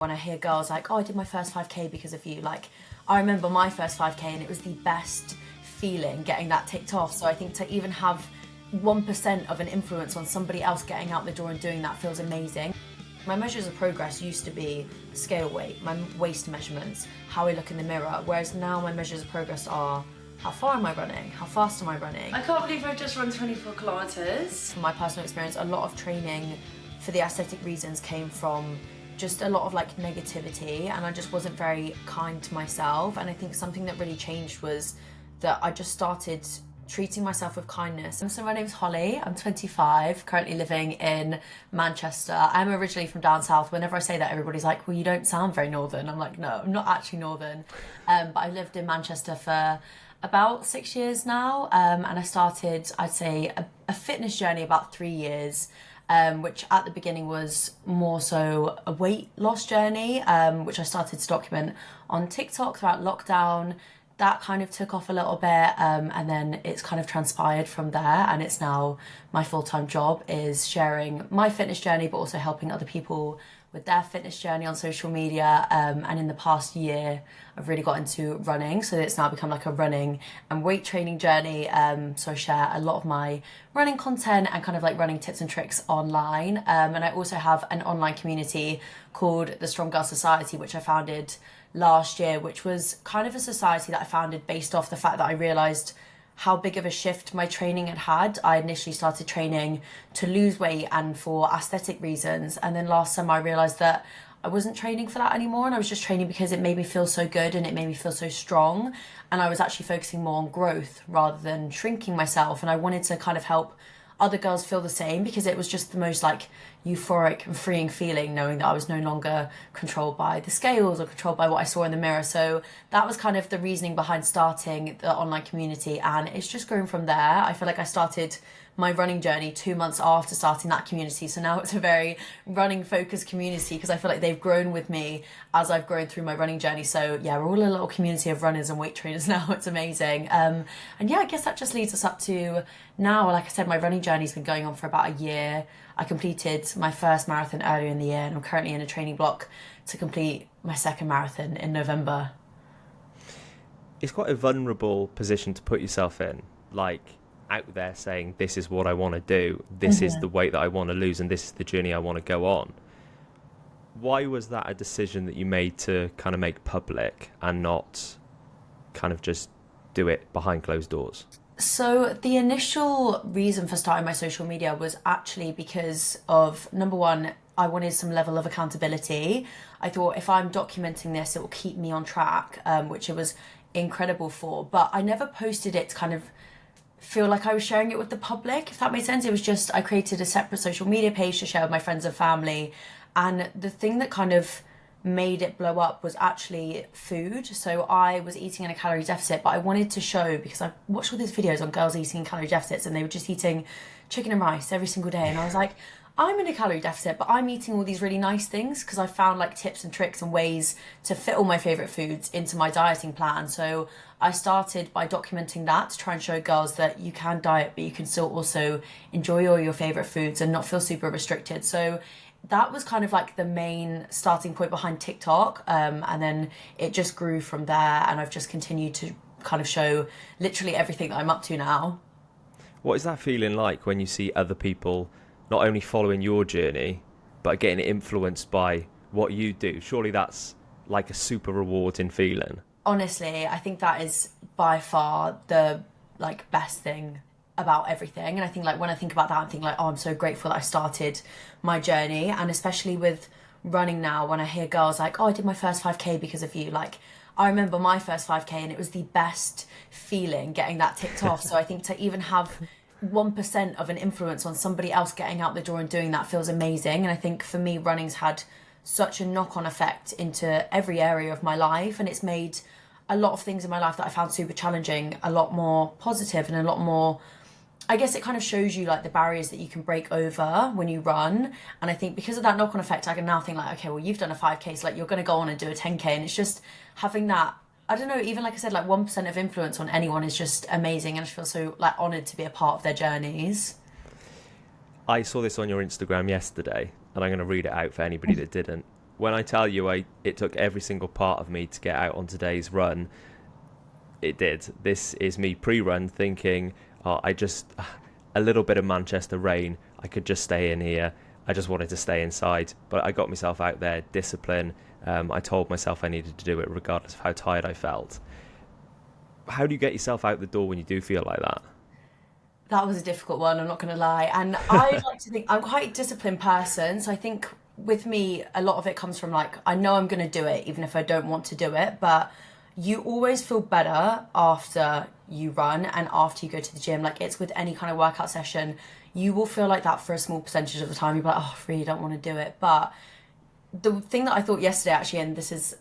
When I hear girls like, oh, I did my first 5K because of you, like, I remember my first 5K and it was the best feeling getting that ticked off. So I think to even have 1% of an influence on somebody else getting out the door and doing that feels amazing. My measures of progress used to be scale weight, my waist measurements, how I look in the mirror, whereas now my measures of progress are how far am I running, how fast am I running. I can't believe I've just run 24 kilometres. From my personal experience, a lot of training for the aesthetic reasons came from just a lot of like negativity, and I just wasn't very kind to myself. And I think something that really changed was that I just started treating myself with kindness. So my name's Holly, I'm 25, currently living in Manchester. I'm originally from down south. Whenever I say that, everybody's like, well, you don't sound very northern. I'm like, no, I'm not actually northern. But I've lived in Manchester for about 6 years now. And I started, I'd say, a fitness journey about 3 years. Which at the beginning was more so a weight loss journey, which I started to document on TikTok throughout lockdown. That kind of took off a little bit, and then it's kind of transpired from there, and it's now my full-time job is sharing my fitness journey, but also helping other people with their fitness journey on social media. And in the past year, I've really got into running, so it's now become like a running and weight training journey. So I share a lot of my running content and kind of like running tips and tricks online. And I also have an online community called the Strong Girl Society, which I founded last year, which was kind of a society that I founded based off the fact that I realised how big of a shift my training had had. I initially started training to lose weight and for aesthetic reasons. And then last summer I realised that I wasn't training for that anymore, and I was just training because it made me feel so good and it made me feel so strong. And I was actually focusing more on growth rather than shrinking myself. And I wanted to kind of help other girls feel the same, because it was just the most like euphoric and freeing feeling knowing that I was no longer controlled by the scales or controlled by what I saw in the mirror. So that was kind of the reasoning behind starting the online community, and it's just grown from there. I feel like I started my running journey 2 months after starting that community, so now it's a very running focused community because I feel like they've grown with me as I've grown through my running journey. So yeah, we're all a little community of runners and weight trainers now. It's amazing. And yeah, I guess that just leads us up to now. Like I said, my running journey's been going on for about a year. I completed my first marathon earlier in the year, and I'm currently in a training block to complete my second marathon in November. It's quite a vulnerable position to put yourself in, like out there saying, this is what I want to do, this is the weight that I want to lose, and this is the journey I want to go on. Why was that a decision that you made to kind of make public and not kind of just do it behind closed doors? So the initial reason for starting my social media was actually because of, number one, I wanted some level of accountability. I thought if I'm documenting this, it will keep me on track, which it was incredible for. But I never posted it to kind of feel like I was sharing it with the public, if that made sense. It was just, I created a separate social media page to share with my friends and family. And the thing that kind of made it blow up was actually food. So I was eating in a calorie deficit, but I wanted to show, because I watched all these videos on girls eating in calorie deficits and they were just eating chicken and rice every single day. And I was like, I'm in a calorie deficit, but I'm eating all these really nice things, because I found like tips and tricks and ways to fit all my favourite foods into my dieting plan. So I started by documenting that to try and show girls that you can diet, but you can still also enjoy all your favourite foods and not feel super restricted. So that was kind of like the main starting point behind TikTok. And then it just grew from there, and I've just continued to kind of show literally everything that I'm up to now. What is that feeling like when you see other people not only following your journey, but getting influenced by what you do? Surely that's like a super rewarding feeling. Honestly, I think that is by far the like best thing about everything. And I think like when I think about that, I'm thinking like, oh, I'm so grateful that I started my journey. And especially with running now, when I hear girls like, oh, I did my first 5K because of you, like I remember my first 5K and it was the best feeling getting that ticked off. So I think to even have 1% of an influence on somebody else getting out the door and doing that feels amazing. And I think for me, running's had such a knock-on effect into every area of my life, and it's made a lot of things in my life that I found super challenging a lot more positive and a lot more, I guess it kind of shows you like the barriers that you can break over when you run. And I think because of that knock-on effect, I can now think like, okay, well, you've done a 5K, so like you're going to go on and do a 10K. And it's just having that, I don't know, even like I said, like 1% of influence on anyone is just amazing. And I feel so like honoured to be a part of their journeys. I saw this on your Instagram yesterday, and I'm going to read it out for anybody that didn't. when I tell you it took every single part of me to get out on today's run, it did. This is me pre-run thinking, a little bit of Manchester rain, I could just stay in here. I just wanted to stay inside. But I got myself out there, discipline. I told myself I needed to do it regardless of how tired I felt. How do you get yourself out the door when you do feel like that? That was a difficult one, I'm not going to lie. And I like to think I'm quite a disciplined person. So I think with me, a lot of it comes from like, I know I'm going to do it, even if I don't want to do it. But you always feel better after you run and after you go to the gym. Like it's with any kind of workout session, you will feel like that for a small percentage of the time. You'll be like, oh, I really don't want to do it. But the thing that I thought yesterday, actually, and this is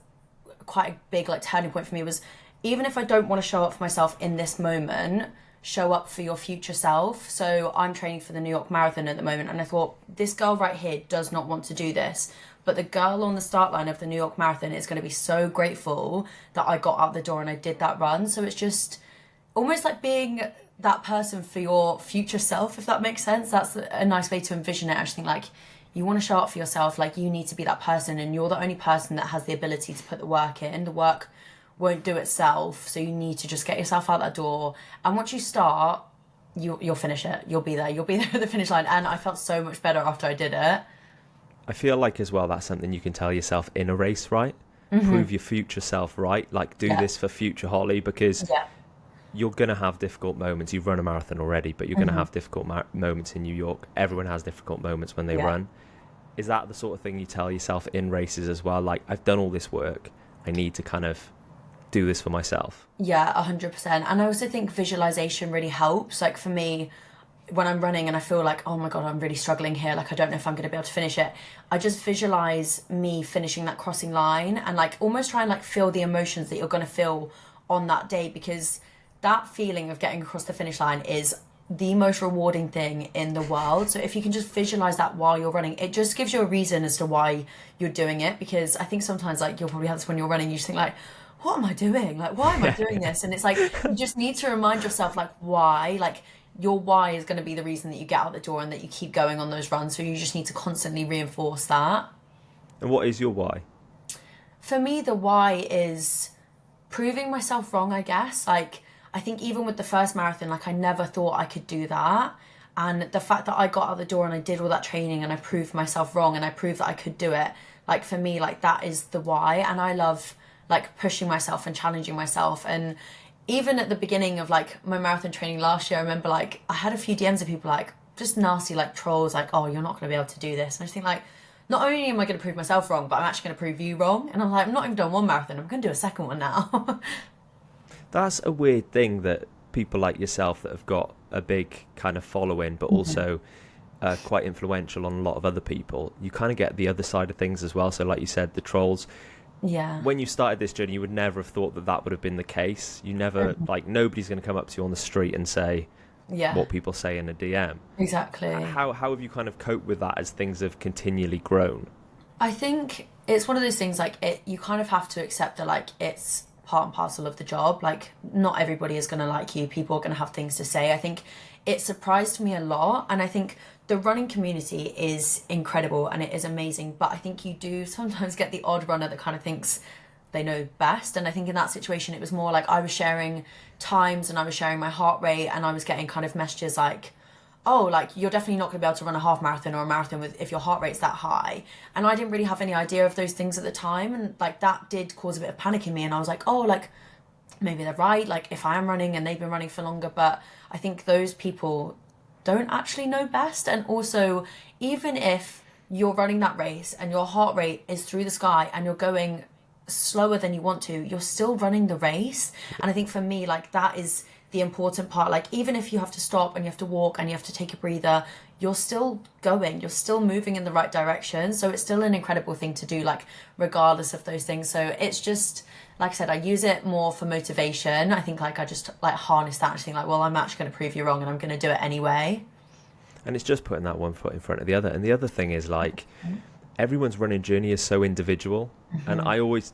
quite a big like turning point for me, was even if I don't want to show up for myself in this moment, show up for your future self. So I'm training for the New York Marathon at the moment, and I thought, this girl right here does not want to do this, but the girl on the start line of the New York Marathon is going to be so grateful that I got out the door and I did that run. So it's just almost like being that person for your future self, if that makes sense. That's a nice way to envision it. I just think like, you want to show up for yourself, like you need to be that person, and you're the only person that has the ability to put the work in. The work won't do itself, so you need to just get yourself out that door, and once you start, you'll finish it. You'll be there at the finish line. And I felt so much better after I did it. I feel like as well that's something you can tell yourself in a race, right? Prove your future self right, like do this for future Holly, because you're going to have difficult moments. You've run a marathon already, but you're going to have difficult moments in New York. Everyone has difficult moments when they run. Is that the sort of thing you tell yourself in races as well? Like, I've done all this work, I need to kind of do this for myself. Yeah, 100%. And I also think visualization really helps. Like for me, when I'm running and I feel like, oh my God, I'm really struggling here, like I don't know if I'm going to be able to finish it, I just visualize me finishing that crossing line and like almost try and like feel the emotions that you're going to feel on that day, because that feeling of getting across the finish line is the most rewarding thing in the world. So if you can just visualize that while you're running, it just gives you a reason as to why you're doing it. Because I think sometimes like you'll probably have this when you're running, you just think like, what am I doing? Like, why am I doing this? And it's like, you just need to remind yourself like why, like your why is going to be the reason that you get out the door and that you keep going on those runs. So you just need to constantly reinforce that. And what is your why? For me, the why is proving myself wrong, I guess. Like, I think even with the first marathon, like I never thought I could do that. And the fact that I got out the door and I did all that training and I proved myself wrong and I proved that I could do it, like for me, like that is the why. And I love like pushing myself and challenging myself. And even at the beginning of like my marathon training last year, I remember like I had a few DMs of people like just nasty like trolls, like, oh, you're not going to be able to do this. And I just think like, not only am I going to prove myself wrong, but I'm actually going to prove you wrong. And I'm like, I'm not even done one marathon, I'm going to do a second one now. That's a weird thing that people like yourself that have got a big kind of following, but also quite influential on a lot of other people, you kind of get the other side of things as well. So like you said, the trolls. Yeah. When you started this journey, you would never have thought that that would have been the case. You never, like, nobody's going to come up to you on the street and say what people say in a DM. Exactly. How have you kind of coped with that as things have continually grown? I think it's one of those things like you kind of have to accept that like it's part and parcel of the job. Like not everybody is going to like you. People are going to have things to say. I think it surprised me a lot, and I think the running community is incredible and it is amazing, but I think you do sometimes get the odd runner that kind of thinks they know best. And I think in that situation it was more like I was sharing times and I was sharing my heart rate, and I was getting kind of messages like, oh, like you're definitely not going to be able to run a half marathon or a marathon if your heart rate's that high. And I didn't really have any idea of those things at the time, and like that did cause a bit of panic in me. And I was like, oh, like maybe they're right, like if I am running and they've been running for longer. But I think those people don't actually know best. And also, even if you're running that race and your heart rate is through the sky and you're going slower than you want to, you're still running the race. And I think for me, like that is the important part. Like even if you have to stop and you have to walk and you have to take a breather, you're still going, you're still moving in the right direction. So it's still an incredible thing to do, like regardless of those things. So it's just, like I said, I use it more for motivation. I think like I just like harness that and think like, well, I'm actually going to prove you wrong and I'm going to do it anyway. And it's just putting that one foot in front of the other. And the other thing is like, everyone's running journey is so individual. And I always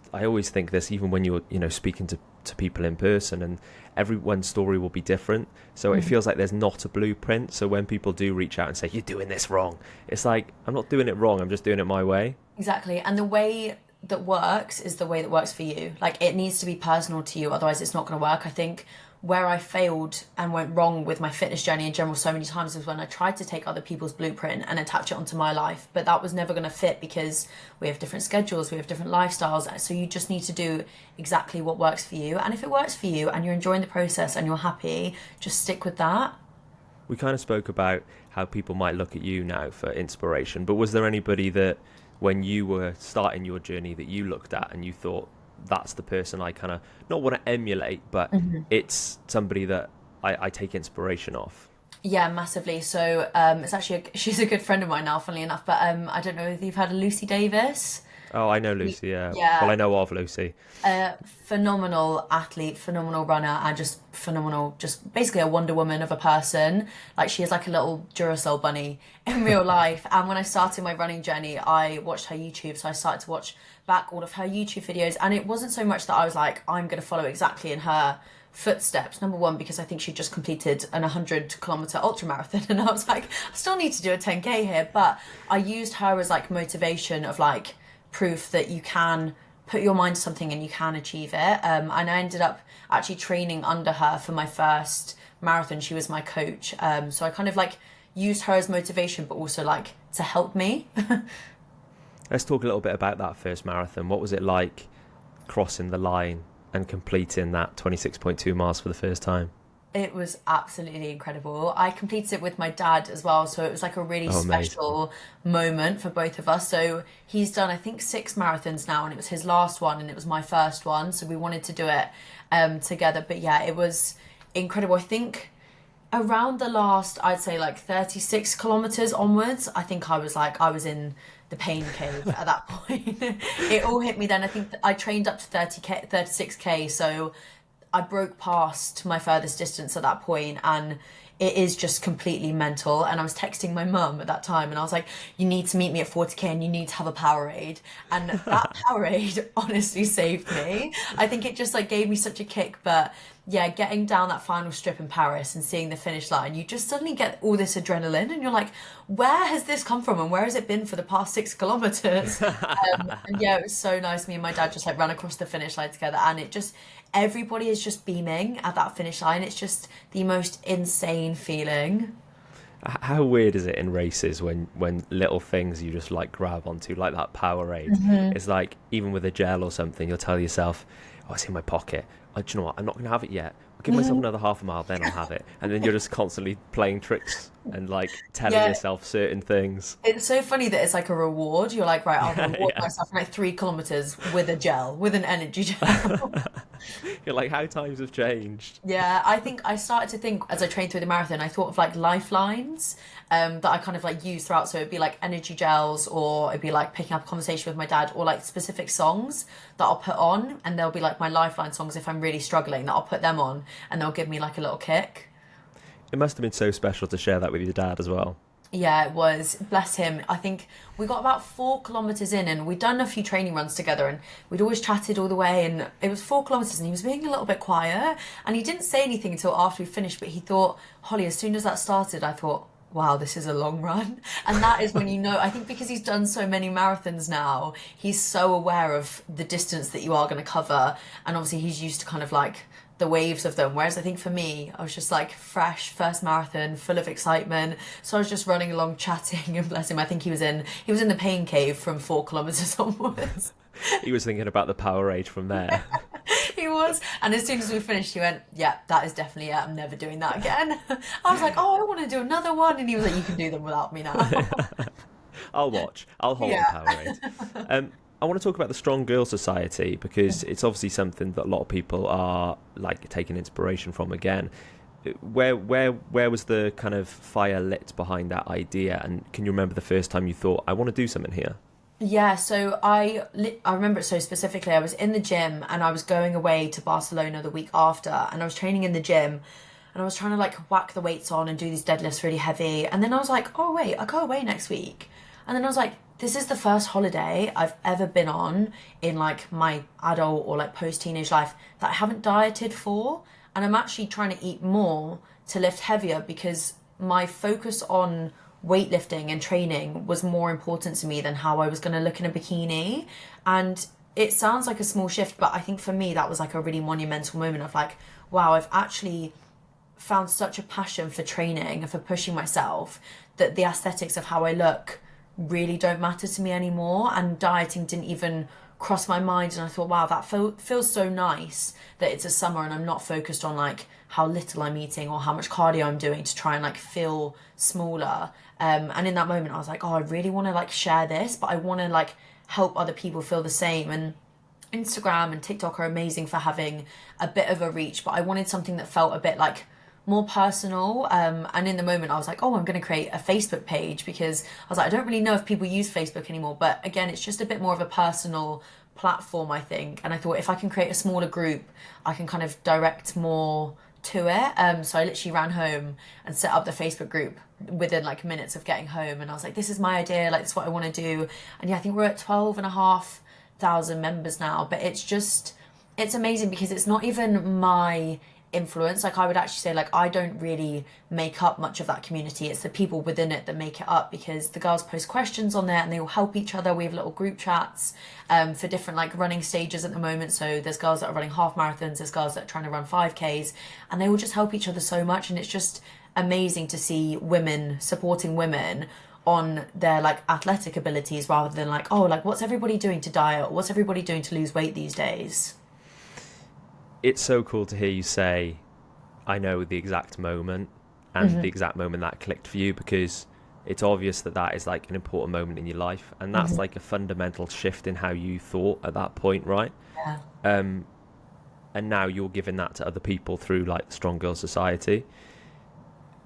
think this, even when you're, speaking to people in person, and everyone's story will be different. So it feels like there's not a blueprint. So when people do reach out and say, you're doing this wrong, it's like, I'm not doing it wrong, I'm just doing it my way. Exactly. And the way that works is the way that works for you. Like it needs to be personal to you, otherwise it's not going to work. I think where I failed and went wrong with my fitness journey in general so many times was when I tried to take other people's blueprint and attach it onto my life. But that was never going to fit because we have different schedules, we have different lifestyles. So you just need to do exactly what works for you. And if it works for you and you're enjoying the process and you're happy, just stick with that. We kind of spoke about how people might look at you now for inspiration, but was there anybody that when you were starting your journey that you looked at and you thought, that's the person I kind of not want to emulate, but it's somebody that I take inspiration off? Yeah, massively. So it's actually, she's a good friend of mine now, funnily enough, but I don't know if you've heard of Lucy Davis. Oh, I know Lucy, yeah. Yeah. Well, I know of Lucy. Phenomenal athlete, phenomenal runner, and just phenomenal, just basically a Wonder Woman of a person. Like she is like a little Duracell bunny in real life. And when I started my running journey, I watched her YouTube. So I started to watch back all of her YouTube videos. And it wasn't so much that I was like, I'm going to follow exactly in her footsteps. Number one, because I think she just completed an 100-kilometer ultra marathon. And I was like, I still need to do a 10K here. But I used her as like motivation of like proof that you can put your mind to something and you can achieve it. And I ended up actually training under her for my first marathon. She was my coach. So I kind of like used her as motivation, but also like to help me. Let's talk a little bit about that first marathon. What was it like crossing the line and completing that 26.2 miles for the first time? It was absolutely incredible. I completed it with my dad as well, so it was like a really special moment for both of us. So he's done, I think, 6 marathons now, and it was his last one, and it was my first one. So we wanted to do it together. But yeah, it was incredible. I think around the last, I'd say like 36 kilometers onwards, I think I was in the pain cave at that point. It all hit me then. I think I trained up to 30K, 36K, so I broke past my furthest distance at that point, and it is just completely mental. And I was texting my mum at that time, and I was like, you need to meet me at 40K and you need to have a Powerade. And that Powerade honestly saved me. I think it just like gave me such a kick. But yeah, getting down that final strip in Paris and seeing the finish line, you just suddenly get all this adrenaline and you're like, where has this come from and where has it been for the past 6 kilometers? And yeah, it was so nice. Me and my dad just like ran across the finish line together, and it just, everybody is just beaming at that finish line. It's just the most insane feeling. How weird is it in races when little things you just like grab onto, like that Powerade? It's like, even with a gel or something, you'll tell yourself, oh, it's in my pocket. Oh, do you know what? I'm not going to have it yet. I'll give myself another half a mile, then I'll have it. And then you're just constantly playing tricks and like telling yourself certain things. It's so funny that it's like a reward. You're like, right, I'll reward myself for like 3 kilometers with a gel, with an energy gel. You're like, how times have changed. Yeah, I think I started to think as I trained through the marathon, I thought of like lifelines that I kind of like used throughout. So it'd be like energy gels, or it'd be like picking up a conversation with my dad, or like specific songs that I'll put on, and they'll be like my lifeline songs if I'm really struggling, that I'll put them on and they'll give me like a little kick. It must have been so special to share that with your dad as well. Yeah, it was. Bless him. I think we got about 4 kilometers in, and we'd done a few training runs together, and we'd always chatted all the way, and it was 4 kilometers and he was being a little bit quiet, and he didn't say anything until after we finished, but he thought, Holly, as soon as that started, I thought, wow, this is a long run. And that is when you know, I think because he's done so many marathons now, he's so aware of the distance that you are going to cover, and obviously he's used to kind of like the waves of them, whereas I think for me, I was just like fresh, first marathon, full of excitement, so I was just running along chatting, and bless him, I think he was in the pain cave from 4 kilometers onwards. He was thinking about the Powerade from there. He was, and as soon as we finished, he went, yeah, that is definitely it, I'm never doing that again. I was like, oh, I want to do another one, and he was like, you can do them without me now. I'll watch, I'll hold the Powerade. I want to talk about the Strong Girl Society, because it's obviously something that a lot of people are like taking inspiration from again. Where was the kind of fire lit behind that idea, and can you remember the first time you thought, I want to do something here? Yeah, so I remember it so specifically. I was in the gym and I was going away to Barcelona the week after, and I was training in the gym and I was trying to like whack the weights on and do these deadlifts really heavy, and then I was like, oh wait, I go away next week. And then I was like, this is the first holiday I've ever been on in like my adult or like post-teenage life that I haven't dieted for, and I'm actually trying to eat more to lift heavier, because my focus on weightlifting and training was more important to me than how I was going to look in a bikini. And it sounds like a small shift, but I think for me that was like a really monumental moment of like, wow, I've actually found such a passion for training and for pushing myself that the aesthetics of how I look really don't matter to me anymore, and dieting didn't even cross my mind. And I thought, wow, that feels so nice that it's a summer and I'm not focused on like how little I'm eating or how much cardio I'm doing to try and like feel smaller. And in that moment I was like, oh, I really want to like share this, but I want to like help other people feel the same. And Instagram and TikTok are amazing for having a bit of a reach, but I wanted something that felt a bit like more personal. And in the moment I was like, oh, I'm going to create a Facebook page, because I was like, I don't really know if people use Facebook anymore, but again, it's just a bit more of a personal platform, I think. And I thought if I can create a smaller group, I can kind of direct more to it. So I literally ran home and set up the Facebook group within like minutes of getting home, and I was like, this is my idea, like this is what I want to do. And yeah, I think we're at 12,500 members now, but it's amazing because it's not even my influence. Like I would actually say, like, I don't really make up much of that community. It's the people within it that make it up, because the girls post questions on there and they all help each other. We have little group chats for different like running stages at the moment. So there's girls that are running half marathons, there's girls that are trying to run 5Ks, and they all just help each other so much. And it's just amazing to see women supporting women on their like athletic abilities, rather than like, oh, like what's everybody doing to diet, or what's everybody doing to lose weight these days. It's so cool to hear you say, I know the exact moment and the exact moment that clicked for you, because it's obvious that that is like an important moment in your life, and that's like a fundamental shift in how you thought at that point, right? Yeah. And now you're giving that to other people through like the Strong Girl Society.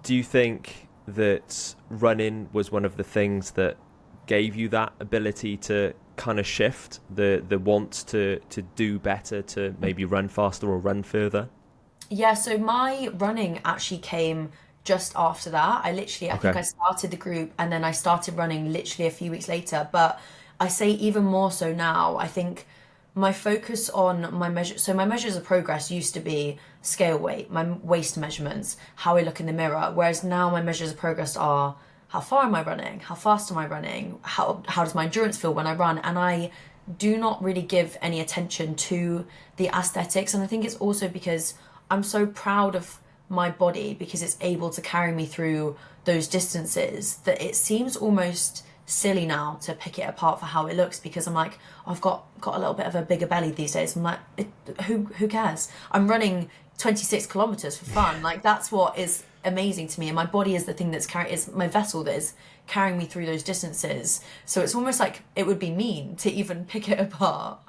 Do you think that running was one of the things that gave you that ability to kind of shift the want to do better, to maybe run faster or run further? Yeah, so my running actually came just after that. I think I started the group and then I started running literally a few weeks later. But I say even more so now, I think my focus on my measures of progress used to be scale weight, my waist measurements, how I look in the mirror, whereas now my measures of progress are how far am I running, how fast am I running, how does my endurance feel when I run. And I do not really give any attention to the aesthetics. And I think it's also because I'm so proud of my body, because it's able to carry me through those distances, that it seems almost silly now to pick it apart for how it looks, because I'm like, oh, I've got a little bit of a bigger belly these days. I'm like, who cares? I'm running 26 kilometers for fun. Like that's what is amazing to me, and my body is the thing is my vessel that is carrying me through those distances. So it's almost like it would be mean to even pick it apart.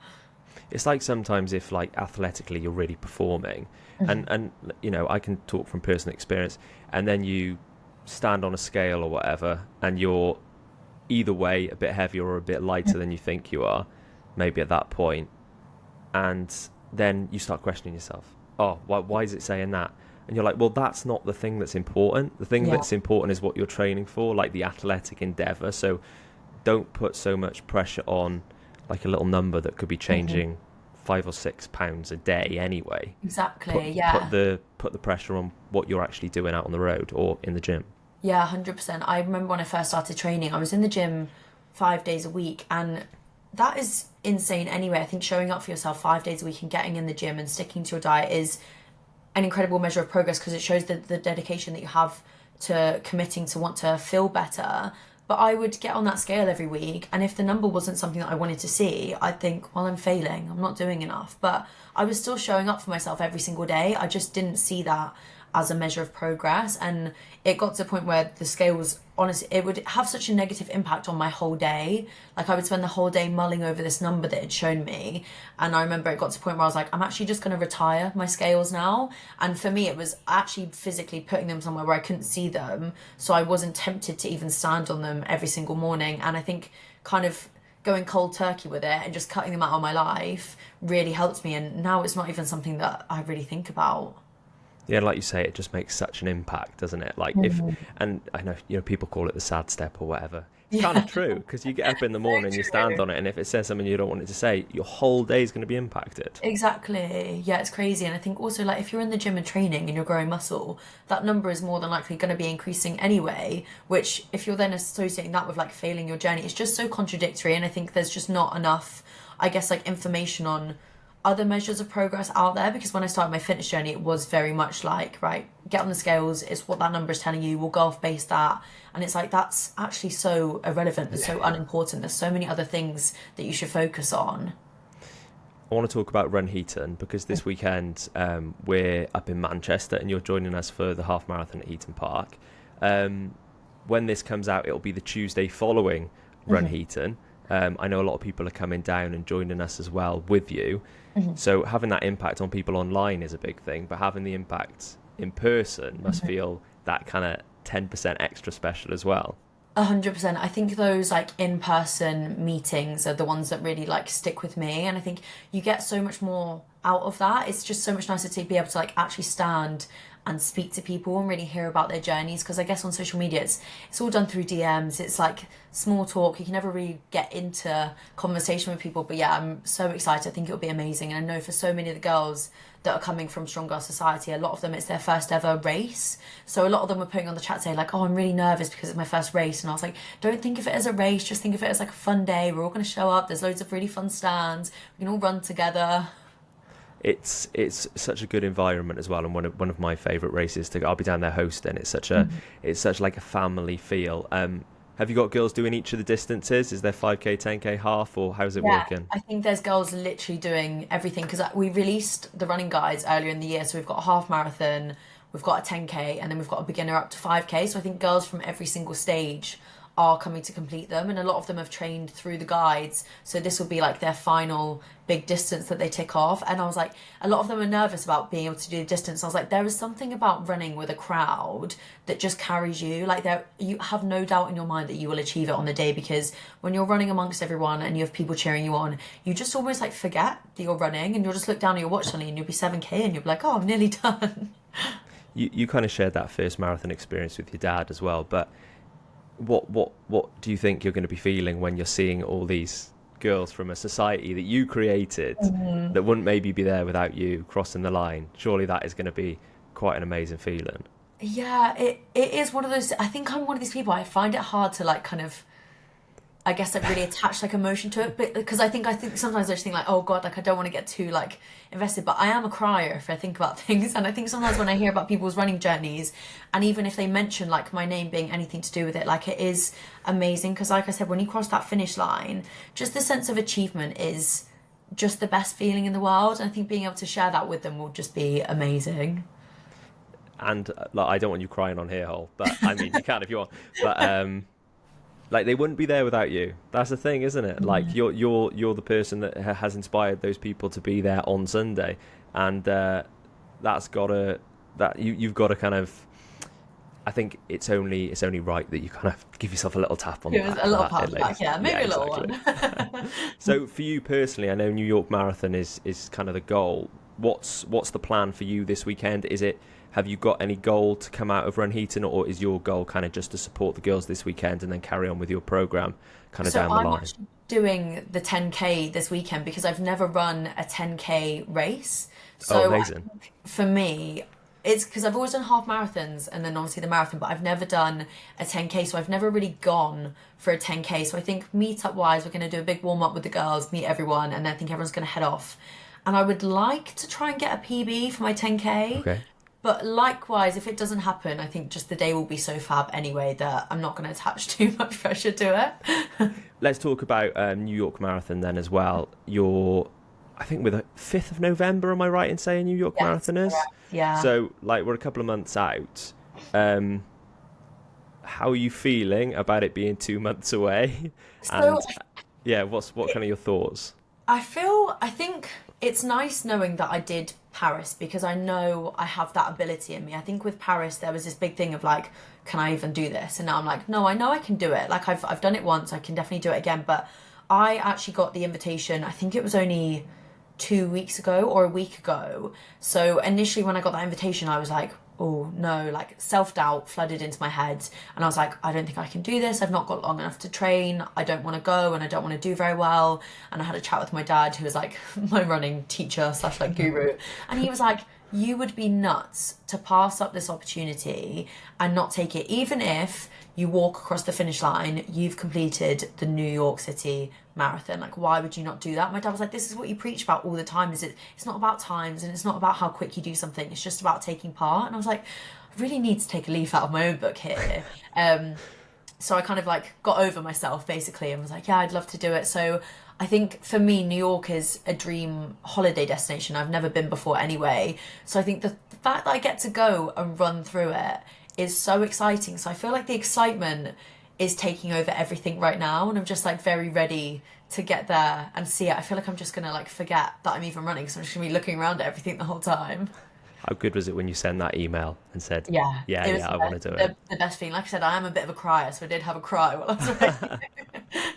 It's like sometimes if like athletically you're really performing, and you know, I can talk from personal experience, and then you stand on a scale or whatever and you're either way a bit heavier or a bit lighter than you think you are, maybe at that point, and then you start questioning yourself, oh, why is it saying that? And you're like, well, that's not the thing that's important. The thing that's important is what you're training for, like the athletic endeavor. So don't put so much pressure on like a little number that could be changing 5 or 6 pounds a day anyway. Exactly. Put the pressure on what you're actually doing out on the road or in the gym. Yeah, 100%. I remember when I first started training, I was in the gym 5 days a week, and that is insane anyway. I think showing up for yourself 5 days a week and getting in the gym and sticking to your diet is an incredible measure of progress, because it shows the dedication that you have to committing to want to feel better. But I would get on that scale every week, and if the number wasn't something that I wanted to see, I'd think, well, I'm failing, I'm not doing enough. But I was still showing up for myself every single day. I just didn't see that as a measure of progress, and it got to the point where the scale was, honestly, it would have such a negative impact on my whole day. Like I would spend the whole day mulling over this number that it shown me, and I remember it got to the point where I was like, I'm actually just going to retire my scales now. And for me it was actually physically putting them somewhere where I couldn't see them, so I wasn't tempted to even stand on them every single morning. And I think kind of going cold turkey with it and just cutting them out of my life really helped me, and now it's not even something that I really think about. Yeah, like you say, it just makes such an impact, doesn't it? Like and I know, you know, people call it the sad step or whatever. It's kind of true, because you get up in the morning, you stand on it, and if it says something you don't want it to say, your whole day is going to be impacted. Exactly. Yeah, it's crazy. And I think also like if you're in the gym and training and you're growing muscle, that number is more than likely going to be increasing anyway, which if you're then associating that with like failing your journey, it's just so contradictory. And I think there's just not enough, I guess, like information on other measures of progress out there, because when I started my fitness journey it was very much like, right, get on the scales, it's what that number is telling you, we'll go off base that, and it's like that's actually so irrelevant and so unimportant. There's so many other things that you should focus on. I want to talk about Run Heaton, because this weekend we're up in Manchester and you're joining us for the half marathon at Heaton Park. When this comes out, it'll be the Tuesday following Run Heaton. I know a lot of people are coming down and joining us as well with you. So having that impact on people online is a big thing, but having the impact in person must feel that kind of 10% extra special as well. 100%. I think those like in-person meetings are the ones that really like stick with me, and I think you get so much more out of that. It's just so much nicer to be able to like actually stand and speak to people and really hear about their journeys, because I guess on social media it's all done through DMs. It's like small talk, you can never really get into conversation with people. But yeah, I'm so excited. I think it'll be amazing, and I know for so many of the girls that are coming from Strong Girl Society, a lot of them it's their first ever race, so a lot of them were putting on the chat saying like, oh, I'm really nervous because it's my first race, and I was like, don't think of it as a race, just think of it as like a fun day. We're all going to show up, there's loads of really fun stands, we can all run together. It's such a good environment as well, and one of my favourite races to go. I'll be down there hosting. It's such like a family feel. Have you got girls doing each of the distances? Is there 5k, 10k, half, or how's it working? I think there's girls literally doing everything, because we released the running guides earlier in the year, so we've got a half marathon, we've got a 10k, and then we've got a beginner up to 5k. So I think girls from every single stage are coming to complete them, and a lot of them have trained through the guides, so this will be like their final big distance that they tick off. And I was like, a lot of them are nervous about being able to do the distance. I was like, there is something about running with a crowd that just carries you, like you have no doubt in your mind that you will achieve it on the day, because when you're running amongst everyone and you have people cheering you on, you just almost like forget that you're running, and you'll just look down at your watch suddenly and you'll be 7k and you'll be like, oh, I'm nearly done. You kind of shared that first marathon experience with your dad as well, but what do you think you're going to be feeling when you're seeing all these girls from a society that you created that wouldn't maybe be there without you crossing the line? Surely that is going to be quite an amazing feeling. Yeah, it is one of those. I think I'm one of these people, I find it hard to like kind of, I guess, like really attach like emotion to it, but because I think sometimes I just think like, oh god, like I don't want to get too like invested, but I am a crier if I think about things. And I think sometimes when I hear about people's running journeys, and even if they mention like my name being anything to do with it, like it is amazing, because like I said, when you cross that finish line, just the sense of achievement is just the best feeling in the world, and I think being able to share that with them will just be amazing. And like, I don't want you crying on here, Hole, but I mean you can if you want, but like they wouldn't be there without you. That's the thing, isn't it? Like you're the person that has inspired those people to be there on Sunday, and you've got to kind of. I think it's only right that you kind of give yourself a little tap on the back. A little pat on the back, yeah, maybe a little one. So for you personally, I know New York Marathon is kind of the goal. What's the plan for you this weekend? Have you got any goal to come out of Run Heaton, or is your goal kind of just to support the girls this weekend and then carry on with your program kind of down the line? I'm actually doing the 10k this weekend because I've never run a 10k race. So amazing. For me, it's because I've always done half marathons and then obviously the marathon, but I've never done a 10k, so I've never really gone for a 10k. So I think meet-up wise, we're going to do a big warm-up with the girls, meet everyone, and then I think everyone's going to head off. And I would like to try and get a PB for my 10k. Okay. But likewise, if it doesn't happen, I think just the day will be so fab anyway that I'm not going to attach too much pressure to it. Let's talk about New York Marathon then as well. I think we're the 5th of November, am I right in saying New York Marathon is? Correct. Yeah. So, like, we're a couple of months out. How are you feeling about it being 2 months away? So, and what kind of your thoughts? I think it's nice knowing that I did Paris, because I know I have that ability in me. I think with Paris there was this big thing of like, can I even do this? And now I'm like, no, I know I can do it. Like I've done it once, I can definitely do it again. But I actually got the invitation, I think it was only 2 weeks ago or a week ago. So initially when I got that invitation, I was like, oh no, like self-doubt flooded into my head. And I was like, I don't think I can do this. I've not got long enough to train. I don't want to go and I don't want to do very well. And I had a chat with my dad, who was like my running teacher / like guru. And he was like, you would be nuts to pass up this opportunity and not take it, even if you walk across the finish line, you've completed the New York City Marathon. Like, why would you not do that? My dad was like, this is what you preach about all the time. It's not about times and it's not about how quick you do something. It's just about taking part. And I was like, I really need to take a leaf out of my own book here. So I kind of like got over myself basically and was like, yeah, I'd love to do it. So I think for me, New York is a dream holiday destination. I've never been before anyway. So I think the fact that I get to go and run through it is so exciting. So I feel like the excitement is taking over everything right now. And I'm just like very ready to get there and see it. I feel like I'm just going to like forget that I'm even running. So I'm just going to be looking around at everything the whole time. How good was it when you sent that email and said, yeah, I want to do it? The best feeling. Like I said, I am a bit of a crier, so I did have a cry while I was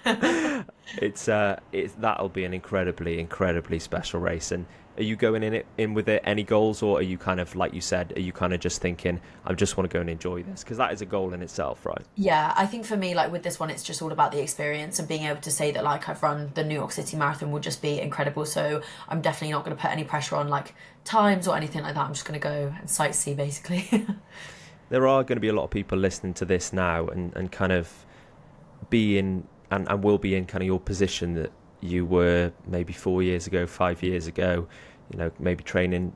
running. That'll be an incredibly special race. And are you going in with it any goals, or are you kind of, like you said, are you kind of just thinking, I just want to go and enjoy this? Because that is a goal in itself, right? Yeah, I think for me, like with this one, it's just all about the experience, and being able to say that like I've run the New York City Marathon will just be incredible. So I'm definitely not going to put any pressure on like times or anything like that. I'm just going to go and sightsee basically. There are going to be a lot of people listening to this now and kind of be in and will be in kind of your position that you were maybe 4 years ago, 5 years ago. You know, maybe training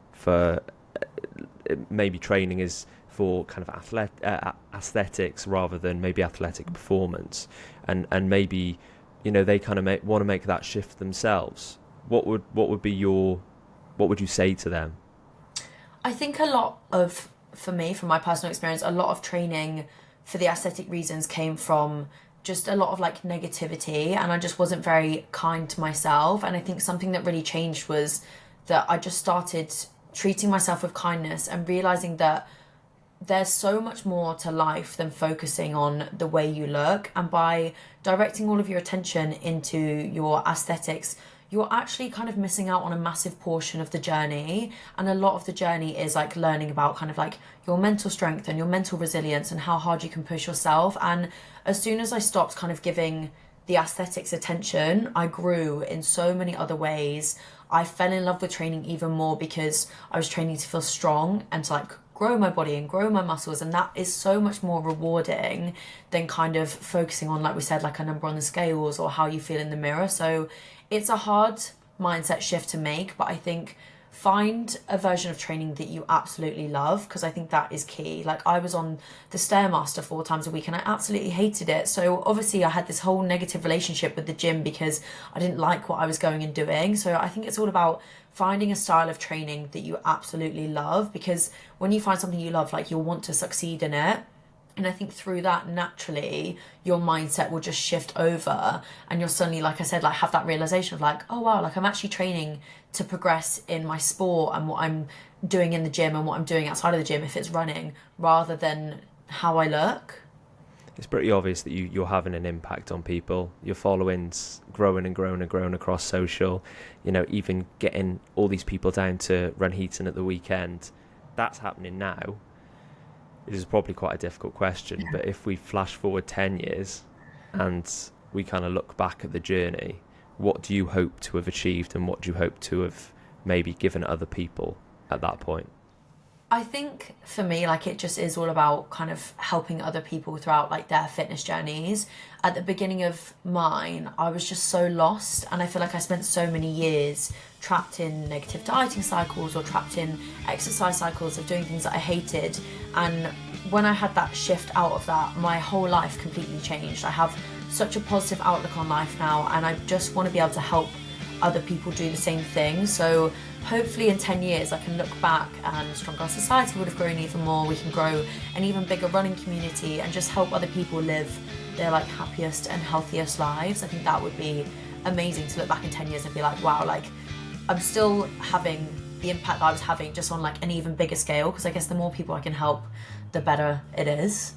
is for kind of aesthetics rather than maybe athletic performance, and maybe, you know, they kind of want to make that shift themselves. What would you say to them? I think for me, from my personal experience, a lot of training for the aesthetic reasons came from just a lot of like negativity, and I just wasn't very kind to myself. And I think something that really changed was that I just started treating myself with kindness and realizing that there's so much more to life than focusing on the way you look. And by directing all of your attention into your aesthetics, you're actually kind of missing out on a massive portion of the journey. And a lot of the journey is like learning about kind of like your mental strength and your mental resilience and how hard you can push yourself. And as soon as I stopped kind of giving the aesthetics attention, I grew in so many other ways. I fell in love with training even more because I was training to feel strong and to like grow my body and grow my muscles, and that is so much more rewarding than kind of focusing on, like we said, like a number on the scales or how you feel in the mirror. So it's a hard mindset shift to make, but I think find a version of training that you absolutely love, because I think that is key. Like I was on the Stairmaster 4 times a week and I absolutely hated it. So obviously I had this whole negative relationship with the gym because I didn't like what I was going and doing. So I think it's all about finding a style of training that you absolutely love, because when you find something you love, like you'll want to succeed in it. And I think through that, naturally, your mindset will just shift over and you'll suddenly, like I said, like have that realization of like, oh wow, like I'm actually training to progress in my sport and what I'm doing in the gym and what I'm doing outside of the gym if it's running, rather than how I look. It's pretty obvious that you're having an impact on people. Your following's growing and growing and growing across social. You know, even getting all these people down to Run Heaton at the weekend, that's happening now. It is probably quite a difficult question, but if we flash forward 10 years and we kind of look back at the journey, what do you hope to have achieved and what do you hope to have maybe given other people at that point? I think for me, like it just is all about kind of helping other people throughout like their fitness journeys. At the beginning of mine, I was just so lost, and I feel like I spent so many years trapped in negative dieting cycles or trapped in exercise cycles of doing things that I hated. And when I had that shift out of that, my whole life completely changed. I have such a positive outlook on life now, and I just want to be able to help other people do the same thing. So hopefully in 10 years I can look back and Stronger Society would have grown even more. We can grow an even bigger running community and just help other people live their like happiest and healthiest lives. I think that would be amazing to look back in 10 years and be like, wow, like I'm still having the impact that I was having, just on like an even bigger scale, because I guess the more people I can help, the better it is.